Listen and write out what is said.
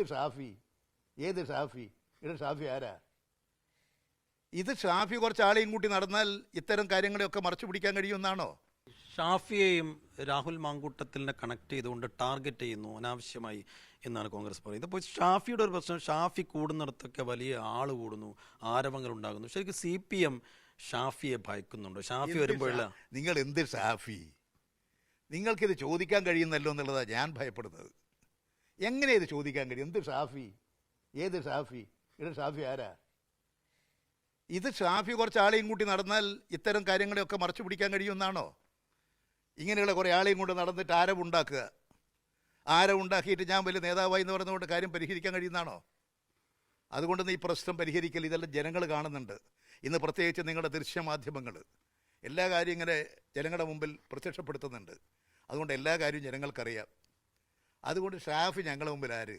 ഷാഫി ഏത് ഷാഫി? ഇത് ഷാഫി ആരാ? ഇത് ഷാഫി കുറച്ച് ആളെയും കൂട്ടി നടന്നാൽ ഇത്തരം കാര്യങ്ങളെയൊക്കെ മറച്ചു പിടിക്കാൻ കഴിയുമെന്നാണോ? ഷാഫിയെയും രാഹുൽ മാങ്കൂട്ടത്തിലിനെ കണക്ട് ചെയ്തുകൊണ്ട് ടാർഗറ്റ് ചെയ്യുന്നു അനാവശ്യമായി എന്നാണ് കോൺഗ്രസ് പറയുന്നത്. അപ്പോൾ ഷാഫിയുടെ ഒരു പ്രശ്നം, ഷാഫി കൂടുന്നിടത്തൊക്കെ വലിയ ആൾ കൂടുന്നു, ആരവങ്ങൾ ഉണ്ടാകുന്നു. ശരിക്കും CPM ഷാഫിയെ ഭയക്കുന്നുണ്ടോ? ഷാഫി വരുമ്പോഴല്ല നിങ്ങൾ എന്ത് ഷാഫി? നിങ്ങൾക്കിത് ചോദിക്കാൻ കഴിയുന്നല്ലോ എന്നുള്ളതാണ് ഞാൻ ഭയപ്പെടുന്നത്. എങ്ങനെ ഇത് ചോദിക്കാൻ കഴിയും? എന്ത് ഷാഫി? ഏത് ഷാഫി? ഇത് ഷാഫി ആരാ? ഇത് ഷാഫി കുറച്ച് ആളെയും കൂട്ടി നടന്നാൽ ഇത്തരം കാര്യങ്ങളെയൊക്കെ മറച്ചു പിടിക്കാൻ കഴിയുമെന്നാണോ? ഇങ്ങനെയുള്ള കുറേ ആളെയും കൊണ്ട് നടന്നിട്ട് ആരവുണ്ടാക്കുക, ആരവുണ്ടാക്കിയിട്ട് ഞാൻ വലിയ നേതാവായി എന്ന് പറഞ്ഞുകൊണ്ട് കാര്യം പരിഹരിക്കാൻ കഴിയുന്നതാണോ? അതുകൊണ്ടൊന്ന് ഈ പ്രശ്നം പരിഹരിക്കൽ, ഇതെല്ലാം ജനങ്ങൾ കാണുന്നുണ്ട്. ഇന്ന് പ്രത്യേകിച്ച് നിങ്ങളുടെ ദൃശ്യമാധ്യമങ്ങൾ എല്ലാ കാര്യം ഇങ്ങനെ ജനങ്ങളുടെ മുമ്പിൽ പ്രത്യക്ഷപ്പെടുത്തുന്നുണ്ട്. അതുകൊണ്ട് എല്ലാ കാര്യവും ജനങ്ങൾക്കറിയാം. അതുകൊണ്ട് ഷാഫി ഞങ്ങളുടെ മുമ്പിൽ ആര്?